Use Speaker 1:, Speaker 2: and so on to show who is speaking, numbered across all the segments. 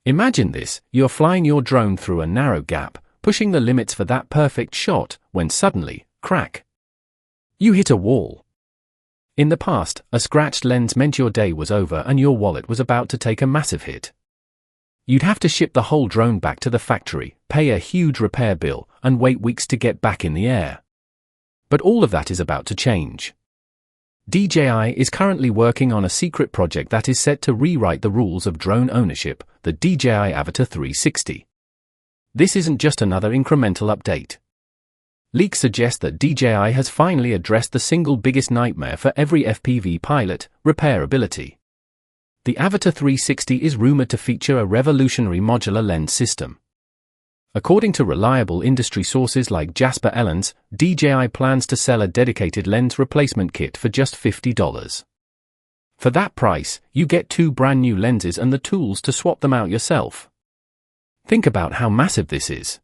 Speaker 1: Imagine this, you're flying your drone through a narrow gap, pushing the limits for that perfect shot, when suddenly, crack! You hit a wall. In the past, a scratched lens meant your day was over and your wallet was about to take a massive hit. You'd have to ship the whole drone back to the factory, pay a huge repair bill, and wait weeks to get back in the air. But all of that is about to change. DJI is currently working on a secret project that is set to rewrite the rules of drone ownership, the DJI Avata 360. This isn't just another incremental update. Leaks suggest that DJI has finally addressed the single biggest nightmare for every FPV pilot: repairability. The Avata 360 is rumored to feature a revolutionary modular lens system. According to reliable industry sources like Jasper Ellens, DJI plans to sell a dedicated lens replacement kit for just $50. For that price, you get 2 brand new lenses and the tools to swap them out yourself. Think about how massive this is.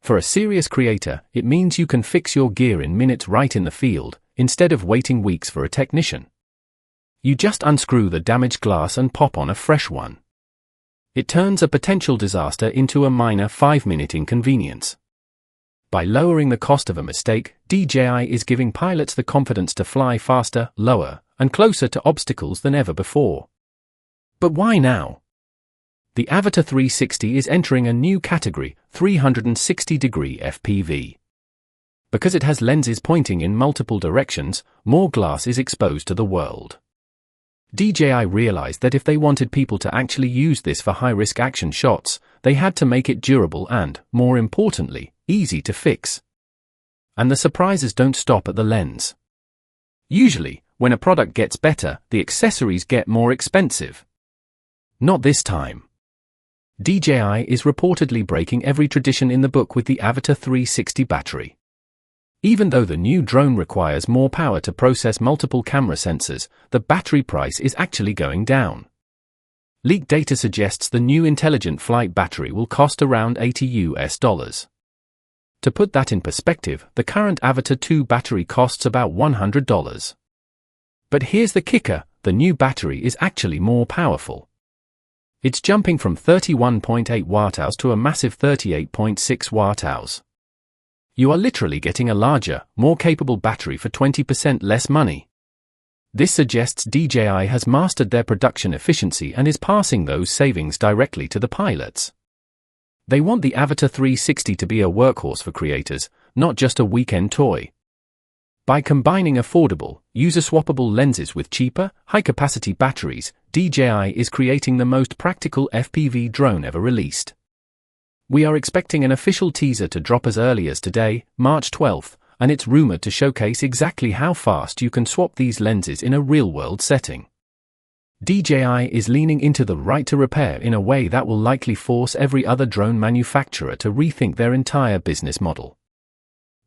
Speaker 1: For a serious creator, it means you can fix your gear in minutes right in the field, instead of waiting weeks for a technician. You just unscrew the damaged glass and pop on a fresh one. It turns a potential disaster into a minor 5-minute inconvenience. By lowering the cost of a mistake, DJI is giving pilots the confidence to fly faster, lower, and closer to obstacles than ever before. But why now? The Avata 360 is entering a new category, 360-degree FPV. Because it has lenses pointing in multiple directions, more glass is exposed to the world. DJI realized that if they wanted people to actually use this for high-risk action shots, they had to make it durable and, more importantly, easy to fix. And the surprises don't stop at the lens. Usually, when a product gets better, the accessories get more expensive. Not this time. DJI is reportedly breaking every tradition in the book with the Avata 360 battery. Even though the new drone requires more power to process multiple camera sensors, the battery price is actually going down. Leaked data suggests the new intelligent flight battery will cost around $80. To put that in perspective, the current Avata 2 battery costs about $100. But here's the kicker, the new battery is actually more powerful. It's jumping from 31.8 watt-hours to a massive 38.6 watt-hours. You are literally getting a larger, more capable battery for 20% less money. This suggests DJI has mastered their production efficiency and is passing those savings directly to the pilots. They want the Avata 360 to be a workhorse for creators, not just a weekend toy. By combining affordable, user-swappable lenses with cheaper, high-capacity batteries, DJI is creating the most practical FPV drone ever released. We are expecting an official teaser to drop as early as today, March 12th, and it's rumored to showcase exactly how fast you can swap these lenses in a real-world setting. DJI is leaning into the right to repair in a way that will likely force every other drone manufacturer to rethink their entire business model.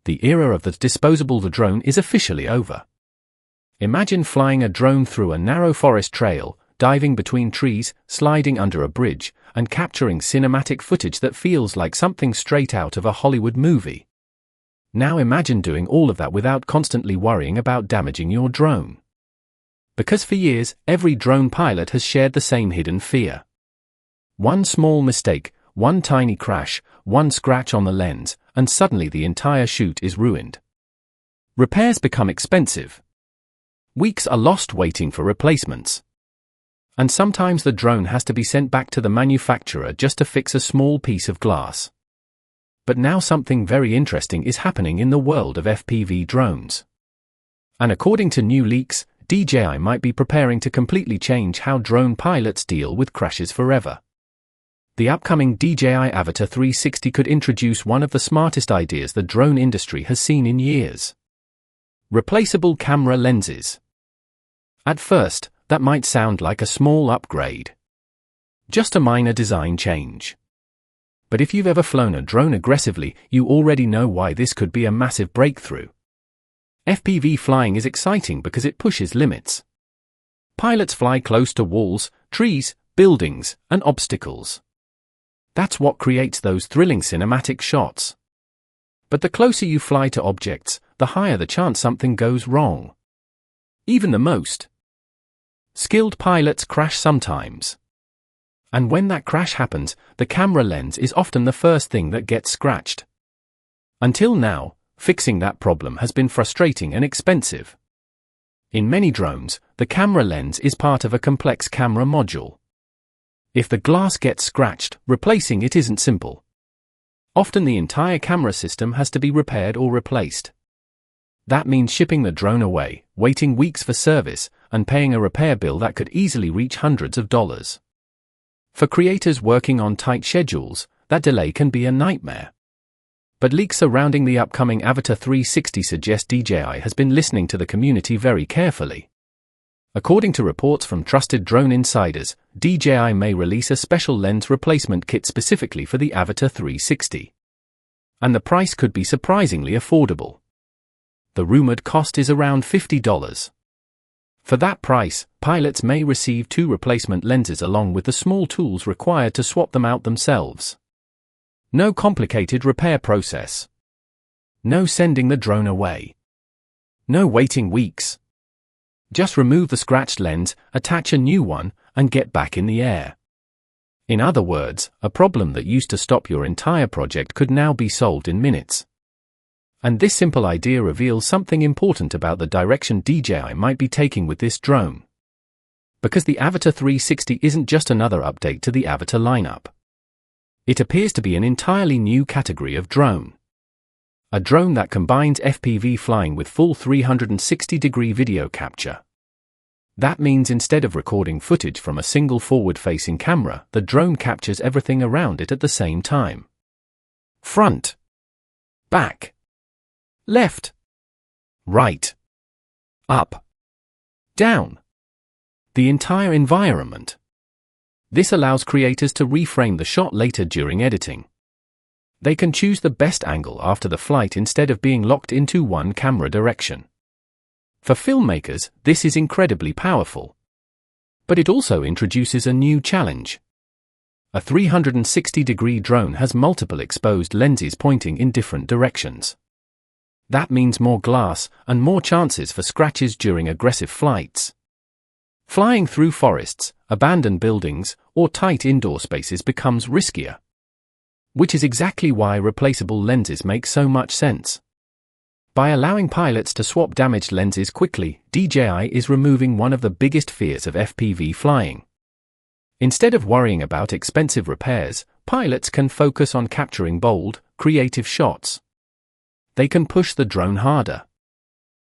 Speaker 1: The era of the disposable drone is officially over. Imagine flying a drone through a narrow forest trail, diving between trees, sliding under a bridge, and capturing cinematic footage that feels like something straight out of a Hollywood movie. Now imagine doing all of that without constantly worrying about damaging your drone. Because for years, every drone pilot has shared the same hidden fear. One small mistake, one tiny crash, one scratch on the lens, and suddenly the entire shoot is ruined. Repairs become expensive. Weeks are lost waiting for replacements. And sometimes the drone has to be sent back to the manufacturer just to fix a small piece of glass. But now something very interesting is happening in the world of FPV drones. And according to new leaks, DJI might be preparing to completely change how drone pilots deal with crashes forever. The upcoming DJI Avata 360 could introduce one of the smartest ideas the drone industry has seen in years. Replaceable camera lenses. At first, that might sound like a small upgrade. Just a minor design change. But if you've ever flown a drone aggressively, you already know why this could be a massive breakthrough. FPV flying is exciting because it pushes limits. Pilots fly close to walls, trees, buildings, and obstacles. That's what creates those thrilling cinematic shots. But the closer you fly to objects, the higher the chance something goes wrong. Even the most skilled pilots crash sometimes. And when that crash happens, the camera lens is often the first thing that gets scratched. Until now, fixing that problem has been frustrating and expensive. In many drones, the camera lens is part of a complex camera module. If the glass gets scratched, replacing it isn't simple. Often the entire camera system has to be repaired or replaced. That means shipping the drone away, waiting weeks for service, and paying a repair bill that could easily reach hundreds of dollars. For creators working on tight schedules, that delay can be a nightmare. But leaks surrounding the upcoming Avata 360 suggest DJI has been listening to the community very carefully. According to reports from trusted drone insiders, DJI may release a special lens replacement kit specifically for the Avata 360. And the price could be surprisingly affordable. The rumored cost is around $50. For that price, pilots may receive 2 replacement lenses along with the small tools required to swap them out themselves. No complicated repair process. No sending the drone away. No waiting weeks. Just remove the scratched lens, attach a new one, and get back in the air. In other words, a problem that used to stop your entire project could now be solved in minutes. And this simple idea reveals something important about the direction DJI might be taking with this drone. Because the Avata 360 isn't just another update to the Avata lineup. It appears to be an entirely new category of drone. A drone that combines FPV flying with full 360-degree video capture. That means instead of recording footage from a single forward-facing camera, the drone captures everything around it at the same time. Front. Back. Left. Right. Up. Down. The entire environment. This allows creators to reframe the shot later during editing. They can choose the best angle after the flight instead of being locked into one camera direction. For filmmakers, this is incredibly powerful. But it also introduces a new challenge. A 360-degree drone has multiple exposed lenses pointing in different directions. That means more glass and more chances for scratches during aggressive flights. Flying through forests, abandoned buildings, or tight indoor spaces becomes riskier. Which is exactly why replaceable lenses make so much sense. By allowing pilots to swap damaged lenses quickly, DJI is removing one of the biggest fears of FPV flying. Instead of worrying about expensive repairs, pilots can focus on capturing bold, creative shots. They can push the drone harder,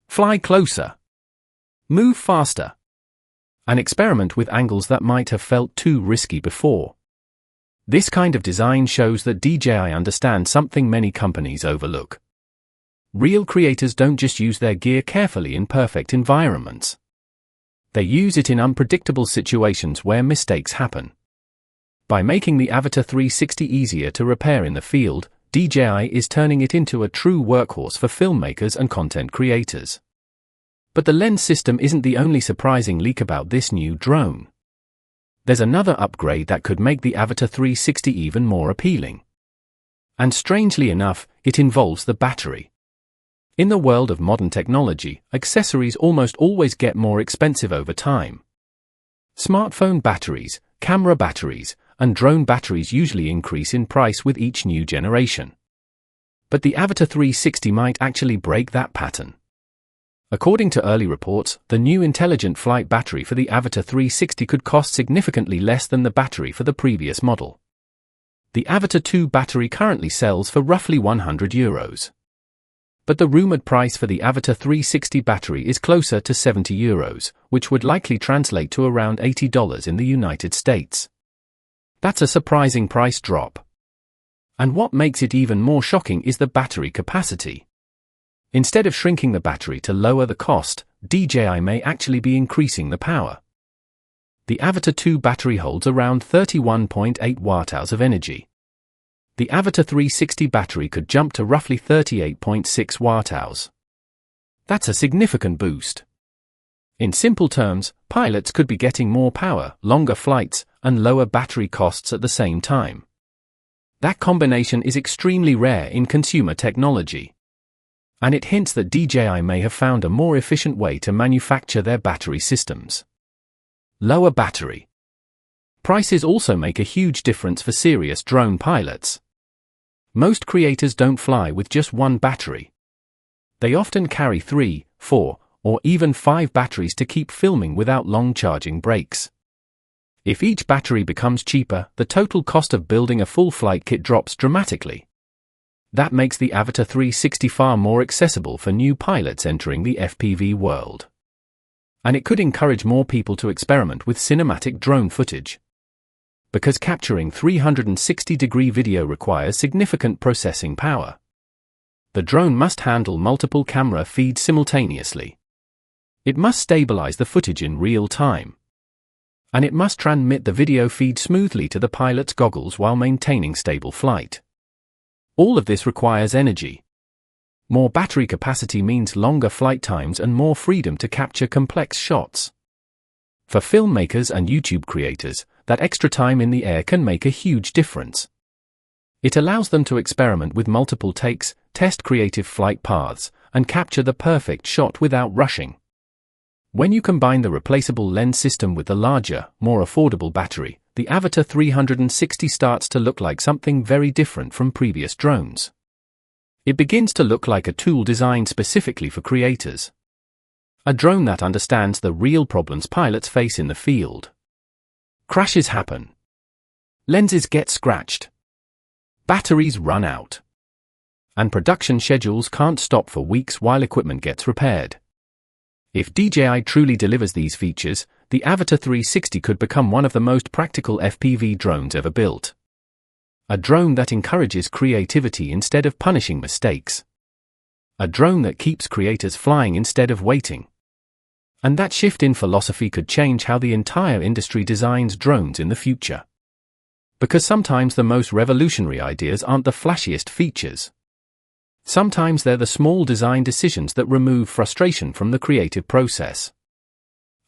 Speaker 1: fly closer, move faster, and experiment with angles that might have felt too risky before. This kind of design shows that DJI understands something many companies overlook. Real creators don't just use their gear carefully in perfect environments. They use it in unpredictable situations where mistakes happen. By making the Avata 360 easier to repair in the field, DJI is turning it into a true workhorse for filmmakers and content creators. But the lens system isn't the only surprising leak about this new drone. There's another upgrade that could make the Avata 360 even more appealing. And strangely enough, it involves the battery. In the world of modern technology, accessories almost always get more expensive over time. Smartphone batteries, camera batteries, and drone batteries usually increase in price with each new generation. But the Avata 360 might actually break that pattern. According to early reports, the new intelligent flight battery for the Avata 360 could cost significantly less than the battery for the previous model. The Avata 2 battery currently sells for roughly €100. But the rumored price for the Avata 360 battery is closer to €70, which would likely translate to around $80 in the United States. That's a surprising price drop. And what makes it even more shocking is the battery capacity. Instead of shrinking the battery to lower the cost, DJI may actually be increasing the power. The Avata 2 battery holds around 31.8 watt-hours of energy. The Avata 360 battery could jump to roughly 38.6 watt-hours. That's a significant boost. In simple terms, pilots could be getting more power, longer flights, and lower battery costs at the same time. That combination is extremely rare in consumer technology. And it hints that DJI may have found a more efficient way to manufacture their battery systems. Lower battery. Prices also make a huge difference for serious drone pilots. Most creators don't fly with just one battery. They often carry 3, 4, or even 5 batteries to keep filming without long charging breaks. If each battery becomes cheaper, the total cost of building a full flight kit drops dramatically. That makes the Avata 360 far more accessible for new pilots entering the FPV world. And it could encourage more people to experiment with cinematic drone footage. Because capturing 360-degree video requires significant processing power. The drone must handle multiple camera feeds simultaneously. It must stabilize the footage in real time. And it must transmit the video feed smoothly to the pilot's goggles while maintaining stable flight. All of this requires energy. More battery capacity means longer flight times and more freedom to capture complex shots. For filmmakers and YouTube creators, that extra time in the air can make a huge difference. It allows them to experiment with multiple takes, test creative flight paths, and capture the perfect shot without rushing. When you combine the replaceable lens system with the larger, more affordable battery, the Avata 360 starts to look like something very different from previous drones. It begins to look like a tool designed specifically for creators. A drone that understands the real problems pilots face in the field. Crashes happen. Lenses get scratched. Batteries run out. And production schedules can't stop for weeks while equipment gets repaired. If DJI truly delivers these features, the Avata 360 could become one of the most practical FPV drones ever built. A drone that encourages creativity instead of punishing mistakes. A drone that keeps creators flying instead of waiting. And that shift in philosophy could change how the entire industry designs drones in the future. Because sometimes the most revolutionary ideas aren't the flashiest features. Sometimes they're the small design decisions that remove frustration from the creative process.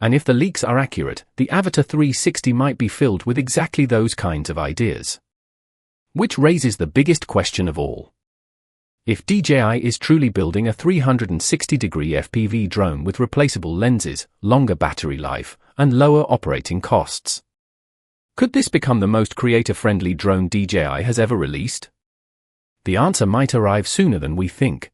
Speaker 1: And if the leaks are accurate, the Avata 360 might be filled with exactly those kinds of ideas. Which raises the biggest question of all. If DJI is truly building a 360-degree FPV drone with replaceable lenses, longer battery life, and lower operating costs, could this become the most creator-friendly drone DJI has ever released? The answer might arrive sooner than we think.